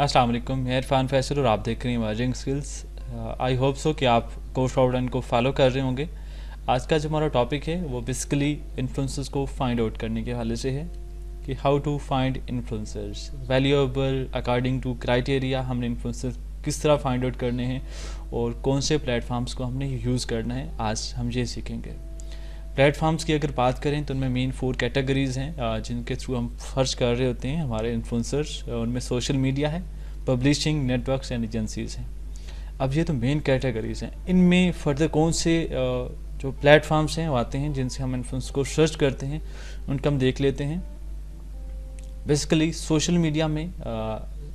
अस्सलाम वालेकुम, मैं इरफान फैसल और आप देख रहे हैं emerging skills. I hope so कि आप कोर्स आउटलाइन को फॉलो कर रहे होंगे। आज का जो हमारा टॉपिक है वो बेसिकली इन्फ्लुएंसर्स को फाइंड आउट करने के हवाले से है कि how to find influencers valuable according to criteria. हमने इन्फ्लुएंसर्स किस तरह फाइंड आउट करने हैं और कौन से प्लेटफॉर्म्स को हमने यूज़ करना है, आज हम ये सीखेंगे। प्लेटफॉर्म्स की अगर बात करें तो उनमें मेन 4 कैटेगरीज़ हैं जिनके थ्रू हम सर्च कर रहे होते हैं हमारे इन्फ्लुएंसर्स। उनमें सोशल मीडिया है, पब्लिशिंग, नेटवर्क्स एंड एजेंसीज़ हैं। अब ये तो मेन कैटेगरीज़ हैं। इनमें फर्दर कौन से जो प्लेटफॉर्म्स हैं वो आते हैं जिनसे हम इन्फ्लुएंस को सर्च करते हैं, उनका हम देख लेते हैं। बेसिकली सोशल मीडिया में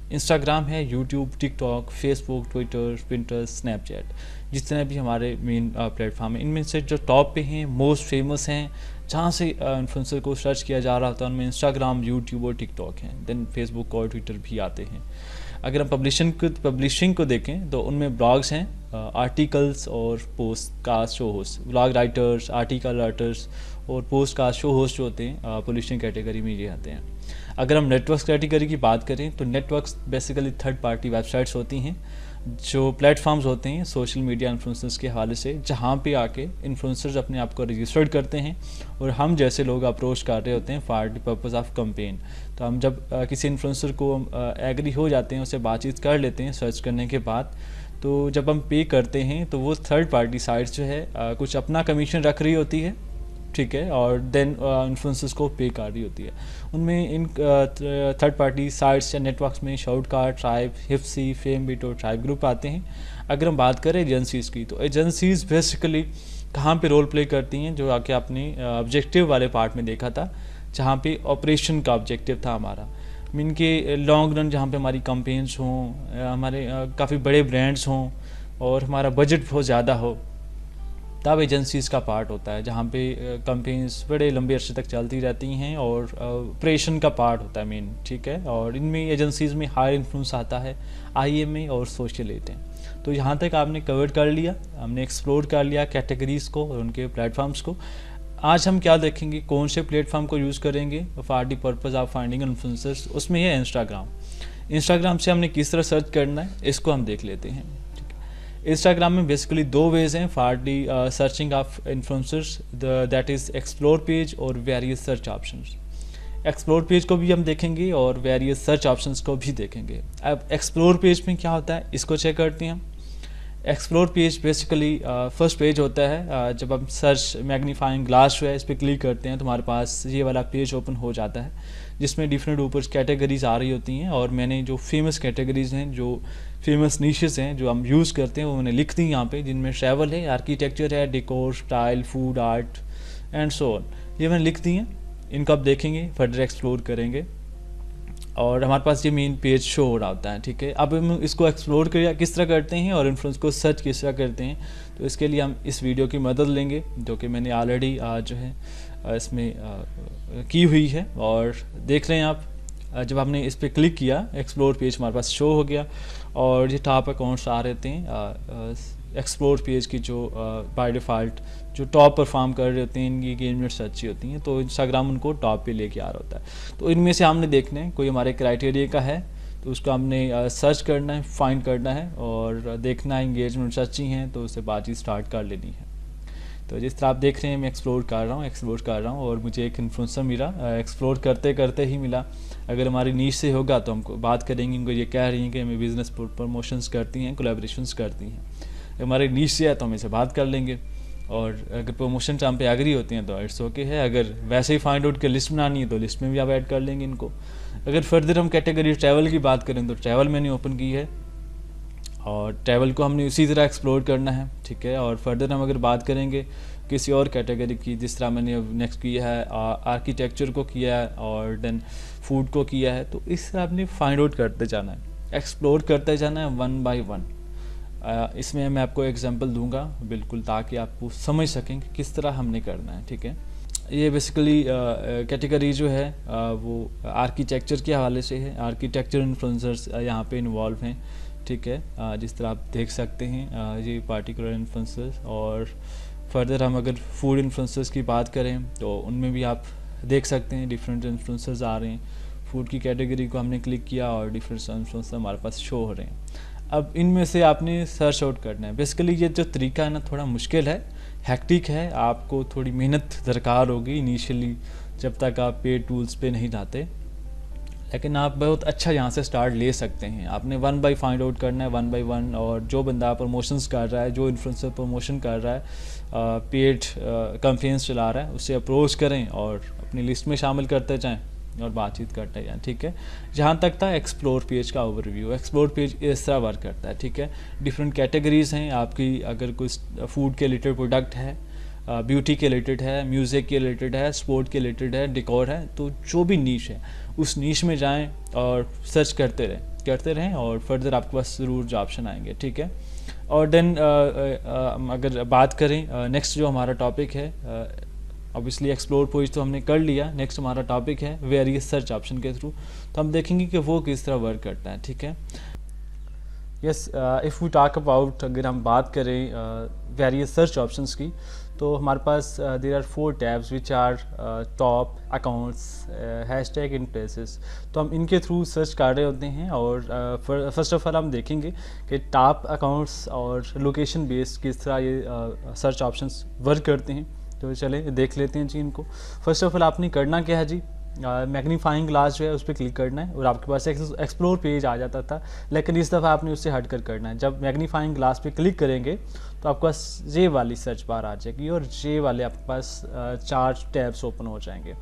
इंस्टाग्राम है, YouTube, TikTok, Facebook, Twitter, Pinterest, Snapchat, जितने भी हमारे मेन प्लेटफॉर्म हैं। इनमें से जो टॉप पे हैं, मोस्ट फेमस हैं, जहाँ से इन्फ्लुएंसर को सर्च किया जा रहा होता है, उनमें इंस्टाग्राम, यूट्यूब और टिकटॉक हैं। देन फेसबुक और ट्विटर भी आते हैं। अगर हम पब्लिशिंग को देखें तो उनमें ब्लॉग्स हैं, आर्टिकल्स और podcast show host. Blog writers, article writers और पोस्ट कास्ट शो होस्ट जो होते हैं पब्लिशिंग कैटेगरी में ये आते हैं। अगर हम नेटवर्क्स कैटेगरी की बात करें तो networks basically third party websites होती हैं, जो प्लेटफॉर्म्स होते हैं सोशल मीडिया इन्फ्लुएंसर्स के हवाले से, जहाँ पे आके इन्फ्लुएंसर्स अपने आप को रजिस्टर्ड करते हैं और हम जैसे लोग अप्रोच कर रहे होते हैं for the purpose of campaign. तो हम जब किसी इन्फ्लुएंसर को एग्री हो जाते हैं, उससे बातचीत कर लेते हैं सर्च करने के बाद, तो जब हम पे करते हैं तो वो थर्ड पार्टी साइट्स जो है कुछ अपना कमीशन रख रही होती है, ठीक है, और देन इन्फ्लुएंसर्स को पे कर रही होती है। उनमें इन थर्ड पार्टी साइट्स या नेटवर्क्स में शाउटकास्ट, ट्राइब, हिप्सी, फेमबिट और ट्राइब ग्रुप आते हैं। अगर हम बात करें एजेंसीज़ की तो एजेंसीज़ बेसिकली कहाँ पे रोल प्ले करती हैं, जो आके आपने ऑब्जेक्टिव वाले पार्ट में देखा था, जहाँ पे ऑपरेशन का ऑब्जेक्टिव था हमारा, मीन के लॉन्ग रन, जहाँ पे हमारी कंपेन्स हों, हमारे काफ़ी बड़े ब्रांड्स हों और हमारा बजट बहुत ज़्यादा हो, तब एजेंसीज़ का पार्ट होता है, जहाँ पे कंपेन्स बड़े लंबे अरसे तक चलती रहती हैं और ऑपरेशन का पार्ट होता है मेन, ठीक है। और इनमें एजेंसीज़ में हायर इन्फ्लुएंस आता है IMA और सोशल एट हैं। तो यहाँ तक आपने कवर कर लिया, हमने एक्सप्लोर कर लिया कैटेगरीज़ को और उनके प्लेटफॉर्म्स को। आज हम क्या देखेंगे, कौन से प्लेटफॉर्म को यूज़ करेंगे for the purpose of finding influencers. उसमें है इंस्टाग्राम से हमने किस तरह सर्च करना है, इसको हम देख लेते हैं। इंस्टाग्राम में बेसिकली 2 वेज हैं for the searching of influencers, that is explore page और various search options. Explore page को भी हम देखेंगे और वेरियस सर्च ऑप्शंस को भी देखेंगे। अब एक्सप्लोर पेज में क्या होता है, इसको चेक करते हैं हम। Explore page basically first page होता है, जब हम सर्च मैग्नीफाइंग ग्लास जो है इस पर क्लिक करते हैं तो हमारे पास ये वाला पेज ओपन हो जाता है, जिसमें डिफरेंट ऊपर कैटेगरीज आ रही होती हैं। और मैंने जो फेमस कैटेगरीज हैं, जो फेमस नीशेस हैं जो हम यूज़ करते हैं, वो मैंने लिख दी यहाँ पे, जिनमें ट्रैवल है, आर्किटेक्चर है, decor, style, food, art and so on, ये मैंने लिख दी हैं। इनको आप देखेंगे, फर्दर एक्सप्लोर करेंगे और हमारे पास ये मेन पेज शो हो रहा होता है, ठीक है। अब हम इसको एक्सप्लोर किस तरह करते हैं और इन्फ्लुएंस को सर्च किस तरह करते हैं, तो इसके लिए हम इस वीडियो की मदद लेंगे, जो कि मैंने ऑलरेडी जो है इसमें की हुई है। और देख रहे हैं आप, जब हमने इस पर क्लिक किया, एक्सप्लोर पेज हमारे पास शो हो गया और ये टॉप अकाउंट्स आ रहे थे एक्सप्लोर पेज की, जो बाय डिफ़ॉल्ट जो टॉप परफॉर्म कर रहे होते हैं, इनकी एंगेजमेंट्स अच्छी होती हैं, तो इंस्टाग्राम उनको टॉप पे लेके आ रहा होता है। तो इनमें से हमने देखना है कोई हमारे क्राइटेरिया का है, तो उसको हमने सर्च करना है, फाइंड करना है और देखना है एंगेजमेंट्स अच्छी हैं तो उससे बातचीत स्टार्ट कर लेनी है। तो जिस तरह आप देख रहे हैं, मैं एक्सप्लोर कर रहा हूँ और मुझे एक इन्फ्लुएंसर मिला, एक्सप्लोर करते करते ही मिला। अगर हमारी नीश से होगा तो हमको बात करेंगे, इनको ये कह रही हैं कि हमें बिज़नेस प्रमोशंस करती हैं, कोलैबोरेशंस करती हैं। हमारे नीश से है तो हम इसे बात कर लेंगे और अगर प्रमोशन टाइम पे एग्री होती हैं तो इट्स ओके है। अगर वैसे ही फाइंड आउट के लिस्ट बनानी है तो लिस्ट में भी आप ऐड कर लेंगे इनको। अगर फर्दर हम कैटेगरी ट्रैवल की बात करें तो ट्रैवल मैंने ओपन की है और ट्रैवल को हमने उसी तरह एक्सप्लोर करना है, ठीक है। और फर्दर हम अगर बात करेंगे किसी और कैटेगरी की, जिस तरह मैंने नेक्स्ट किया है आर्किटेक्चर को किया है और देन फूड को किया है, तो इस तरह आपने फाइंड आउट करते जाना है, एक्सप्लोर करते जाना है वन बाय वन। इसमें मैं आपको एग्जांपल दूंगा बिल्कुल, ताकि आपको समझ सकें कि किस तरह हमने करना है, ठीक है। ये बेसिकली कैटेगरी जो है वो आर्किटेक्चर के हवाले से है। आर्किटेक्चर इन्फ्लुएंसर्स यहाँ पे इन्वॉल्व हैं, ठीक है। जिस तरह आप देख सकते हैं ये पार्टिकुलर इन्फ्लुएंसर्स। और फर्दर हम अगर फूड इन्फ्लुएंसर्स की बात करें तो उनमें भी आप देख सकते हैं डिफरेंट इन्फ्लुएंसर्स आ रहे हैं। फूड की कैटेगरी को हमने क्लिक किया और डिफरेंट इन्फ्लुएंसर हमारे पास शो हो रहे हैं। अब इनमें से आपने सर्च आउट करना है। बेसिकली ये जो तरीका है ना थोड़ा मुश्किल है, हैक्टिक है, आपको थोड़ी मेहनत दरकार होगी इनिशियली जब तक आप पेड टूल्स पे नहीं जाते, लेकिन आप बहुत अच्छा यहाँ से स्टार्ट ले सकते हैं। आपने वन बाय फाइंड आउट करना है, वन बाय वन, और जो बंदा प्रमोशंस कर रहा है, जो इन्फ्लुएंसर प्रमोशन कर रहा है, पेड कैंपेन्स चला रहा है, उससे अप्रोच करें और अपनी लिस्ट में शामिल करते जाएं और बातचीत करते जाएं। ठीक है, जहाँ तक था एक्सप्लोर पेज का ओवरव्यू। एक्सप्लोर पेज इस तरह वर्क करता है। ठीक है, डिफरेंट कैटेगरीज हैं आपकी। अगर कोई फूड के रिलेटेड प्रोडक्ट है, ब्यूटी के रिलेटेड है, म्यूज़िक के रिलेटेड है, स्पोर्ट के रिलेटेड है, डेकोर है, तो जो भी नीश है उस नीश में जाएं और सर्च करते रहें और फर्दर आपके पास ज़रूर जो ऑप्शन आएंगे। ठीक है, और देन अगर बात करें नेक्स्ट जो हमारा टॉपिक है, ऑब्वियसली एक्सप्लोर पेज तो हमने कर लिया। नेक्स्ट हमारा टॉपिक है वेरियस सर्च ऑप्शन के थ्रू, तो हम देखेंगे कि वो किस तरह वर्क करता है। ठीक है, yes, if we talk about, अगर हम बात करें वेरियस सर्च ऑप्शंस की, तो हमारे पास there are 4 tabs which are top, accounts, hashtag, in places. तो हम इनके थ्रू सर्च कर रहे होते हैं और फर्स्ट ऑफ ऑल हम देखेंगे कि टॉप, अकाउंट्स और लोकेशन बेस्ड किस तरह ये सर्च ऑप्शंस वर्क करते हैं। तो चले देख लेते हैं जी इनको। फर्स्ट ऑफ ऑल आपने करना क्या है जी, मैग्नीफाइंग ग्लास जो है उस पर क्लिक करना है और आपके पास एक्सप्लोर पेज आ जाता था, लेकिन इस दफ़ा आपने उससे हट कर करना है। जब मैग्नीफाइंग ग्लास पे क्लिक करेंगे तो आपके पास ये वाली सर्च बार आ जाएगी और ये वाले आपके पास 4 टैब्स ओपन हो जाएंगे,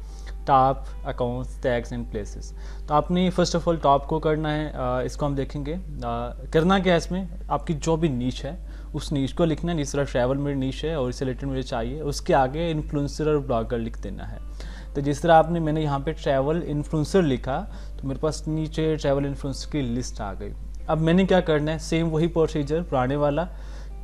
top, accounts, tags and places. तो आपने फर्स्ट ऑफ ऑल टॉप को करना है। इसको हम देखेंगे करना क्या है। इसमें आपकी जो भी नीश है उस नीश को लिखना है। जिस तरह ट्रैवल मेरी नीश है और इससे रिलेटेड मुझे चाहिए, उसके आगे इन्फ्लुएंसर और ब्लॉगर लिख देना है। तो जिस तरह मैंने यहाँ पे ट्रैवल इन्फ्लुएंसर लिखा तो मेरे पास नीचे ट्रैवल इन्फ्लुएंसर की लिस्ट आ गई। अब मैंने क्या करना है, सेम वही प्रोसीजर पुराने वाला,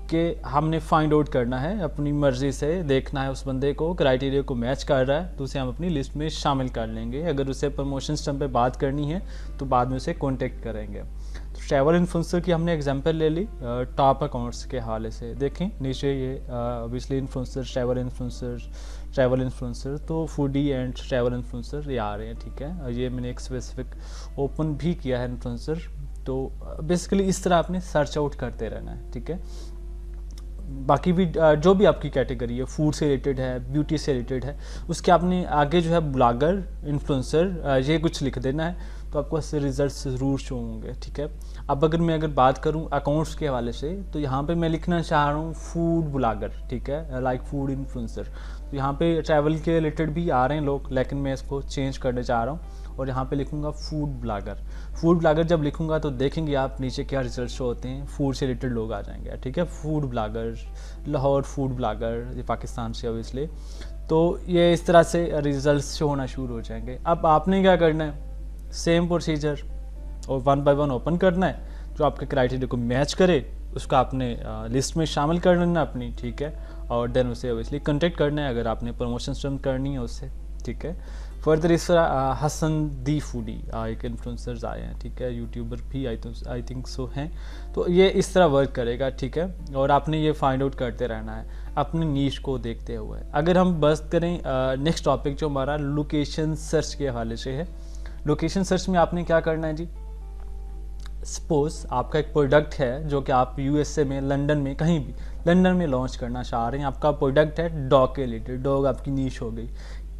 कि हमने फाइंड आउट करना है, अपनी मर्ज़ी से देखना है उस बंदे को, क्राइटेरिया को मैच कर रहा है तो उसे हम अपनी लिस्ट में शामिल कर लेंगे। अगर उसे प्रमोशन स्टम्प पे बात करनी है तो बाद में उसे कॉन्टेक्ट करेंगे। तो ट्रैवल इन्फ्लुएंसर की हमने एग्जांपल ले ली टॉप अकाउंट्स के हवाले से। देखें नीचे ये ऑब्वियसली इन्फ्लुएंसर, ट्रैवल इन्फ्लुएंसर, तो फूडी एंड ट्रैवल इन्फ्लुएंसर ये आ रहे हैं। ठीक है, ये मैंने एक स्पेसिफिक ओपन भी किया है इन्फ्लुएंसर। तो बेसिकली इस तरह आपने सर्च आउट करते रहना है। ठीक है, बाकी भी जो भी आपकी कैटेगरी है, फूड से रिलेटेड है, ब्यूटी से रिलेटेड है, उसके आपने आगे जो है ब्लॉगर, इन्फ्लुएंसर ये कुछ लिख देना है तो आपको इससे रिजल्ट्स ज़रूर शो होंगे। ठीक है, अब अगर बात करूं अकाउंट्स के हवाले से, तो यहाँ पे मैं लिखना चाह रहा हूँ फूड ब्लॉगर। ठीक है, लाइक फूड इन्फ्लुएंसर। तो यहाँ पे ट्रैवल के रिलेटेड भी आ रहे हैं लोग, लेकिन मैं इसको चेंज करना चाह रहा हूँ और यहाँ पे लिखूँगा फूड ब्लॉगर। फूड ब्लॉगर जब लिखूँगा तो देखेंगे आप नीचे क्या रिजल्ट शो होते हैं, फूड से रिलेटेड लोग आ जाएंगे। ठीक है, food blogger, Lahore food blogger, ये पाकिस्तान से ऑब्वियसली। तो ये इस तरह से रिजल्ट शो होना शुरू हो जाएंगे। अब आपने क्या करना है, सेम प्रोसीजर और वन बाय वन ओपन करना है, जो आपके क्राइटेरिया को मैच करे उसका आपने लिस्ट में शामिल कर लेना अपनी। ठीक है, और देन उसे ऑब्वियसली कॉन्टेक्ट करना है अगर आपने प्रमोशन स्टम्प करनी है उससे। ठीक है, फर्दर इस तरह हसन दी फूडी एक इन्फ्लुएंसर्स आए हैं। ठीक है, यूट्यूबर भी आई थिंक सो हैं। तो ये इस तरह वर्क करेगा। ठीक है, और आपने ये फाइंड आउट करते रहना है अपनी नीश को देखते हुए। अगर हम बात करें नेक्स्ट टॉपिक जो हमारा लोकेशन सर्च के हवाले से है, लोकेशन सर्च में आपने क्या करना है जी, सपोज आपका एक प्रोडक्ट है जो कि आप यूएसए में, लंदन में, कहीं भी लंदन में लॉन्च करना चाह रहे हैं। आपका प्रोडक्ट है डॉग के रिलेटेड, डॉग आपकी नीश हो गई,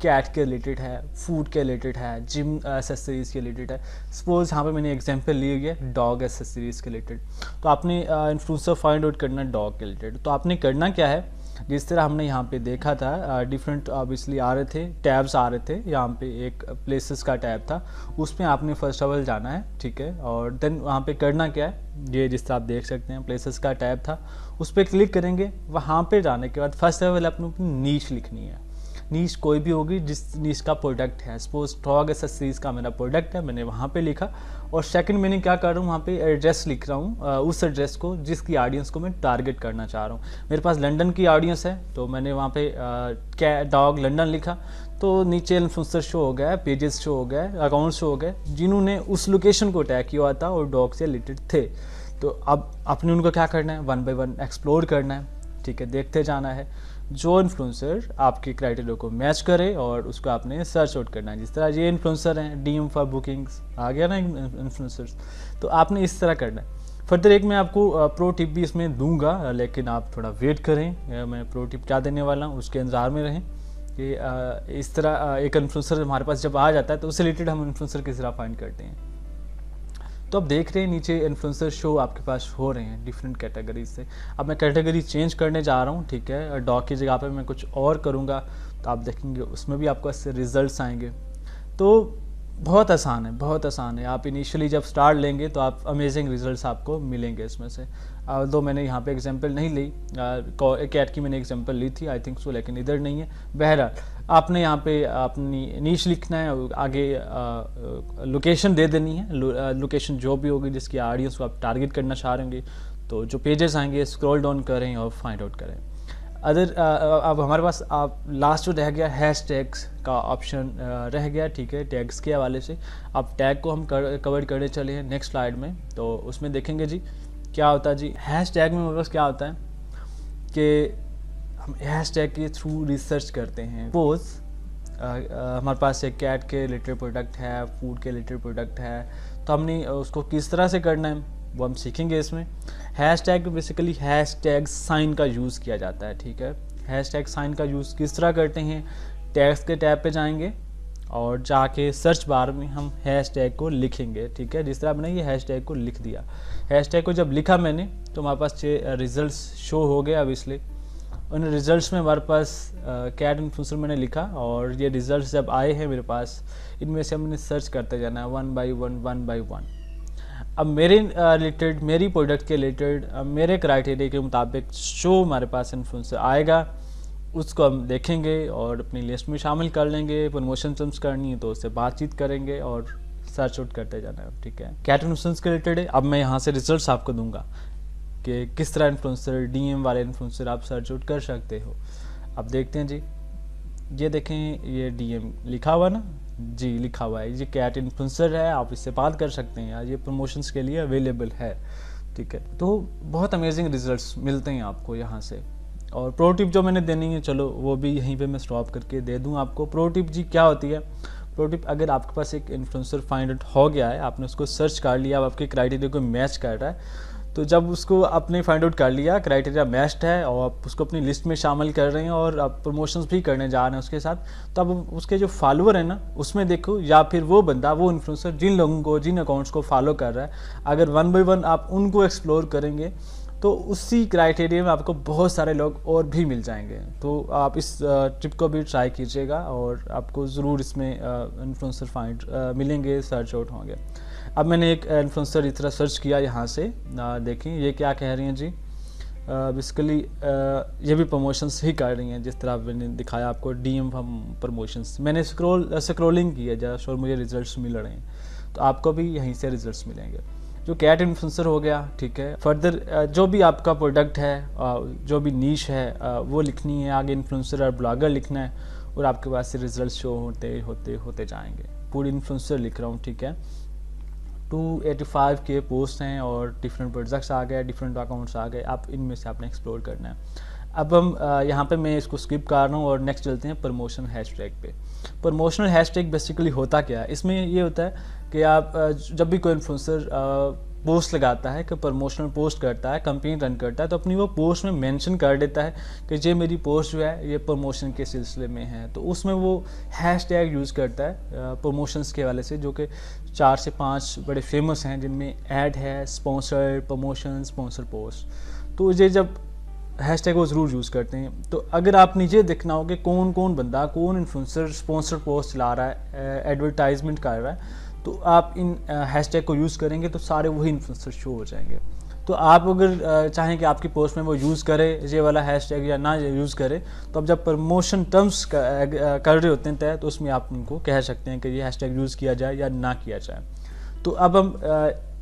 कैट के रिलेटेड है, फूड के रिलेटेड है, जिम एसेसरीज़ के रिलेटेड है। सपोज यहाँ पे मैंने एग्जांपल ली हुई है डॉग एसेसरीज़ के रिलेटेड। तो आपने इन्फ्लुएंसर फाइंड आउट करना है डॉग के रिलेटेड। तो आपने करना क्या है, जिस तरह हमने यहाँ पे देखा था डिफरेंट ऑब्वियसली आ रहे थे, टैब्स आ रहे थे। यहाँ पे एक प्लेसेस का टैब था, उसमें आपने फर्स्ट ऑफ ऑल जाना है। ठीक है, और देन वहाँ पे करना क्या है, ये जिस तरह आप देख सकते हैं प्लेसेस का टैब था, उस पर क्लिक करेंगे। वहाँ पे जाने के बाद फर्स्ट ऑफ ऑल अपनी नीश लिखनी है। नीश कोई भी होगी जिस नीश का प्रोडक्ट है। सपोज डॉग एसेसरीज का मेरा प्रोडक्ट है, मैंने वहाँ पे लिखा। और सेकंड मैंने क्या कर रहा हूँ, वहाँ पे एड्रेस लिख रहा हूँ, उस एड्रेस को जिसकी ऑडियंस को मैं टारगेट करना चाह रहा हूँ। मेरे पास लंदन की ऑडियंस है तो मैंने वहाँ पे क्या डॉग लंदन लिखा, तो नीचे इन्फ्लुएंसर शो हो गया, पेजेस शो हो गए, अकाउंट शो हो गए जिन्होंने उस लोकेशन को टैग किया था और डॉग से रिलेटेड थे। तो अब आपने उनको क्या करना है, वन बाय वन एक्सप्लोर करना है। ठीक है, देखते जाना है। जो इन्फ्लुएंसर आपके क्राइटेरिया को मैच करे और उसको आपने सर्च आउट करना है। जिस तरह ये इन्फ्लुएंसर हैं, डीएम फॉर बुकिंग्स आ गया ना इन्फ्लुएंसर्स, तो आपने इस तरह करना है। फर्दर एक मैं आपको प्रो टिप भी इसमें दूंगा, लेकिन आप थोड़ा वेट करें, मैं प्रो टिप क्या देने वाला हूँ उसके इंतजार में रहें कि इस तरह एक इन्फ्लुएंसर हमारे पास जब आ जाता है तो उससे रिलेटेड हम इन्फ्लुएंसर किस तरह फाइंड करते हैं। तो आप देख रहे हैं नीचे इन्फ्लुएंसर शो आपके पास हो रहे हैं डिफरेंट कैटेगरीज से। अब मैं कैटेगरी चेंज करने जा रहा हूँ, ठीक है, डॉग की जगह पे मैं कुछ और करूँगा, तो आप देखेंगे उसमें भी आपको ऐसे रिजल्ट्स आएंगे। तो बहुत आसान है, बहुत आसान है। आप इनिशियली जब स्टार्ट लेंगे तो आप अमेजिंग रिजल्ट्स आपको मिलेंगे इसमें से। दो मैंने यहाँ पे एग्जांपल नहीं ली, कैट की मैंने एग्जांपल ली थी आई थिंक सो, लेकिन इधर नहीं है। बहरहाल आपने यहाँ पे अपनी नीश लिखना है, आगे लोकेशन दे देनी है, लोकेशन जो भी होगी जिसकी ऑडियंस को आप टारगेट करना चाह रहे होंगे। तो जो पेजेस आएंगे स्क्रॉल डाउन करें और फाइंड आउट करें। अदर अब हमारे पास आप लास्ट जो रह गया हैश टैग्स का ऑप्शन रह गया, ठीक है, टैग्स के हवाले से। अब टैग को हम कवर करने चले हैं नेक्स्ट स्लाइड में, तो उसमें देखेंगे जी क्या होता है। जी हैश टैग में हमारे पास क्या होता है कि हम हैश टैग के थ्रू रिसर्च करते हैं। सपोज हमारे पास एक कैट के रिलेटेड प्रोडक्ट है, फूड के रिलेटेड प्रोडक्ट है, तो हमने उसको किस तरह से करना है वो हम सीखेंगे इसमें। हैश टैग में बेसिकली हैश टैग साइन का यूज़ किया जाता है, ठीक है। हैश टैग साइन का यूज़ किस तरह करते हैं, टैग्स के टैब पे जाएंगे और जाके सर्च बार में हम हैश टैग को लिखेंगे, ठीक है। जिस तरह मैंने ये हैश टैग को लिख दिया, हैश टैग को जब लिखा मैंने तो हमारे पास रिजल्ट्स शो हो गए। अब इसलिए उन रिजल्ट्स में हमारे पास कैट इन्फ्लुएंसर मैंने लिखा और ये रिजल्ट्स जब आए हैं मेरे पास, इनमें से हमने सर्च करते जाना है वन बाई वन। अब मेरे रिलेटेड, मेरी प्रोडक्ट के रिलेटेड, मेरे क्राइटेरिया के मुताबिक जो हमारे पास इन्फ्लुएंसर आएगा उसको हम देखेंगे और अपनी लिस्ट में शामिल कर लेंगे। प्रमोशन टर्म्स करनी है तो उससे बातचीत करेंगे और सर्च आउट करते जाना है, ठीक है। कैट इन्फ्लुएंसर के रिलेटेड है। अब मैं यहाँ से रिजल्ट्स आपको दूंगा कि किस तरह इन्फ्लुएंसर, डीएम वाले इन्फ्लुएंसर आप सर्च आउट कर सकते हो। अब देखते हैं जी, ये देखें, ये डीएम लिखा हुआ ना जी, लिखा हुआ है, ये कैट इन्फ्लुएंसर है, आप इससे बात कर सकते हैं यार, ये प्रमोशंस के लिए अवेलेबल है, ठीक है। तो बहुत अमेजिंग रिजल्ट्स मिलते हैं आपको यहाँ से। और प्रो टिप जो मैंने देनी है, चलो वो भी यहीं पे मैं स्टॉप करके दे दूँ आपको। प्रो टिप जी क्या होती है। प्रो टिप, अगर आपके पास एक इन्फ्लुएंसर फाइंड आउट हो गया है, आपने उसको सर्च कर लिया, अब आपके क्राइटेरिया को मैच कर रहा है, तो जब उसको आपने फाइंड आउट कर लिया, क्राइटेरिया मैच्ड है और आप उसको अपनी लिस्ट में शामिल कर रहे हैं और आप प्रमोशंस भी करने जा रहे हैं उसके साथ, तो अब उसके जो फॉलोअर है ना उसमें देखो, या फिर वो बंदा, वो इन्फ्लुएंसर जिन लोगों को, जिन अकाउंट्स को फॉलो कर रहा है, अगर वन बाई वन आप उनको एक्सप्लोर करेंगे तो उसी क्राइटेरिया में आपको बहुत सारे लोग और भी मिल जाएंगे। तो आप इस टिप को भी ट्राई कीजिएगा और आपको ज़रूर इसमें इन्फ्लुएंसर फाइंड मिलेंगे, सर्च आउट होंगे। अब मैंने एक इन्फ्लुएंसर इस तरह सर्च किया यहाँ से, देखें ये क्या कह रही हैं जी। बेसिकली ये भी प्रमोशंस ही कर रही हैं, जिस तरह मैंने दिखाया आपको डीएम प्रमोशंस। मैंने स्क्रोलिंग की है जस्ट और मुझे रिजल्ट्स मिल रहे हैं, तो आपको भी यहीं से रिजल्ट्स मिलेंगे। जो कैट इन्फ्लुएंसर हो गया, ठीक है। फर्दर जो भी आपका प्रोडक्ट है, जो भी नीश है, वो लिखनी है, आगे इन्फ्लुएंसर और ब्लॉगर लिखना है और आपके पास से रिजल्ट शो होते जाएंगे। पूरी इन्फ्लुएंसर लिख रहा हूँ, ठीक है। 285 के पोस्ट हैं और डिफरेंट प्रोडक्ट्स आ गए, डिफरेंट अकाउंट्स आ गए, आप इनमें से आपने एक्सप्लोर करना है। अब हम यहाँ पे मैं इसको स्किप कर रहा हूँ और नेक्स्ट चलते हैं प्रमोशन हैशटैग पे। प्रमोशनल हैशटैग बेसिकली होता क्या है, इसमें ये होता है कि आप जब भी कोई इन्फ्लुएंसर पोस्ट लगाता है, कि प्रमोशनल पोस्ट करता है, कैंपेन रन करता है, तो अपनी वो पोस्ट में मेंशन कर देता है कि ये मेरी पोस्ट जो है ये प्रमोशन के सिलसिले में है। तो उसमें वो हैशटैग यूज़ करता है प्रमोशंस के वाले से, जो कि 4 से 5 बड़े फेमस हैं, जिनमें ऐड है, स्पॉन्सर, प्रमोशन, स्पॉन्सर पोस्ट। तो ये जब हैशटैग को ज़रूर यूज़ करते हैं। तो अगर आप नीचे देखना हो कि कौन कौन बंदा, कौन इन्फ्लुएंसर स्पॉन्सर पोस्ट चला रहा है, एडवर्टाइजमेंट कर रहा है, तो आप इन हैशटैग को यूज़ करेंगे तो सारे वही इन्फ्लुएंसर शो हो जाएंगे। तो आप अगर चाहें कि आपकी पोस्ट में वो यूज़ करे ये वाला हैशटैग या ना यूज़ करे, तो अब जब प्रमोशन टर्म्स कर रहे होते हैं तय, तो उसमें आप उनको कह सकते हैं कि ये हैशटैग यूज़ किया जाए या ना किया जाए। तो अब हम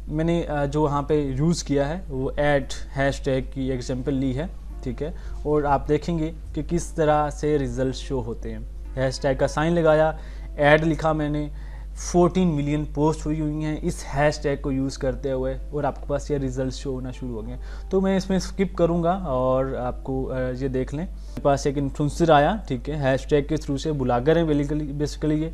मैंने जो वहाँ पे यूज़ किया है वो ऐड हैशटैग की एग्जांपल ली है, ठीक है। और आप देखेंगे कि किस तरह से रिजल्ट शो होते हैं। हैशटैग का साइन लगाया, ऐड लिखा मैंने, 14 मिलियन पोस्ट हुई हैं इस हैशटैग को यूज़ करते हुए, और आपके पास ये रिजल्ट शो होना शुरू हो गए। तो मैं इसमें स्किप करूँगा और आपको ये देख लें। मेरे पास एक इन्फ्लुएंसर आया, ठीक है, हैशटैग के थ्रू से, ब्लॉगर है बेसिकली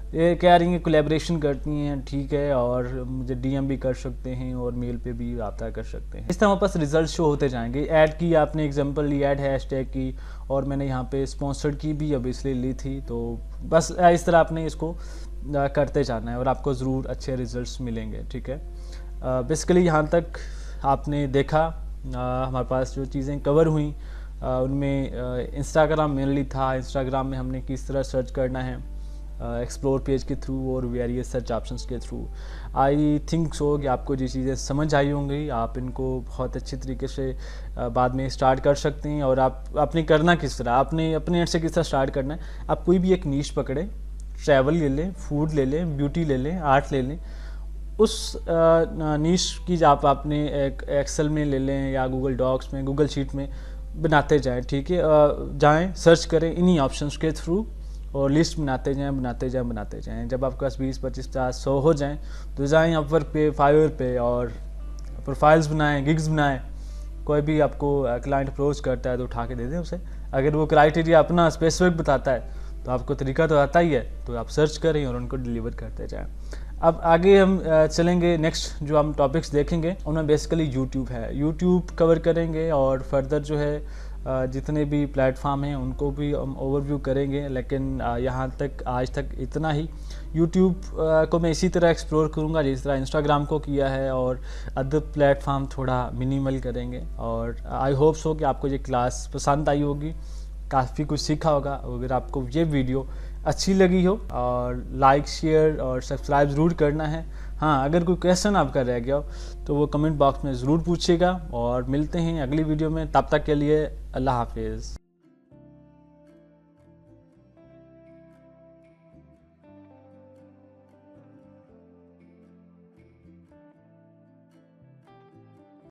ये कह रही हैं कोलैबोरेशन करती हैं, ठीक है, और मुझे डीएम भी कर सकते हैं और मेल पे भी रब्ता कर सकते हैं। इस तरह हमारे पास रिजल्ट शो होते जाएंगे। ऐड की आपने एग्जांपल ली, ऐड हैशटैग की, और मैंने यहाँ पे स्पॉन्सर्ड की भी अब इसलिए ली थी। तो बस इस तरह आपने इसको करते जाना है और आपको ज़रूर अच्छे रिजल्ट्स मिलेंगे, ठीक है। बेसिकली यहाँ तक आपने देखा हमारे पास जो चीज़ें कवर हुई उनमें इंस्टाग्राम मेनली था। इंस्टाग्राम में हमने किस तरह सर्च करना है, एक्सप्लोर पेज के थ्रू और वेरियस सर्च ऑप्शंस के थ्रू। आई थिंक सो कि आपको जो चीज़ें समझ आई होंगी, आप इनको बहुत अच्छे तरीके से बाद में स्टार्ट कर सकते हैं। और आपने करना किस तरह, आपने अपने एंड से किस तरह स्टार्ट करना है। आप कोई भी एक नीश पकड़े, ट्रैवल ले लें, फूड ले लें, ब्यूटी ले लें, आर्ट ले लें, उस नीश की आप आपने एक एक्सेल में ले लें या गूगल डॉक्स में, गूगल शीट में बनाते जाएँ, ठीक है। जाएँ, सर्च करें इन्हीं ऑप्शंस के थ्रू और लिस्ट बनाते जाएं। जब आपके पास 20, 25, 50, 100 हो जाएं तो जाएं अपवर्क पे, फाइवर पे और प्रोफाइल्स बनाएं, गिग्स बनाएं। कोई भी आपको क्लाइंट अप्रोच करता है तो उठा के दे दें उसे। अगर वो क्राइटेरिया अपना स्पेसिफिक बताता है तो आपको तरीका तो आता ही है, तो आप सर्च करें और उनको डिलीवर करते जाएँ। अब आगे हम चलेंगे, नेक्स्ट जो हम टॉपिक्स देखेंगे उनमें बेसिकली यूट्यूब है। यूट्यूब कवर करेंगे और फर्दर जो है जितने भी प्लेटफॉर्म हैं उनको भी हम ओवरव्यू करेंगे, लेकिन यहाँ तक आज तक इतना ही। यूट्यूब को मैं इसी तरह एक्सप्लोर करूँगा जिस तरह इंस्टाग्राम को किया है, और अदर प्लेटफॉर्म थोड़ा मिनिमल करेंगे। और आई होप सो कि आपको ये क्लास पसंद आई होगी, काफ़ी कुछ सीखा होगा। अगर आपको ये वीडियो अच्छी लगी हो और लाइक, शेयर और सब्सक्राइब ज़रूर करना है। हाँ, अगर कोई क्वेश्चन आपका रह गया हो तो वो कमेंट बॉक्स में ज़रूर पूछिएगा, और मिलते हैं अगली वीडियो में। तब तक के लिए अल्लाह हाफिज़।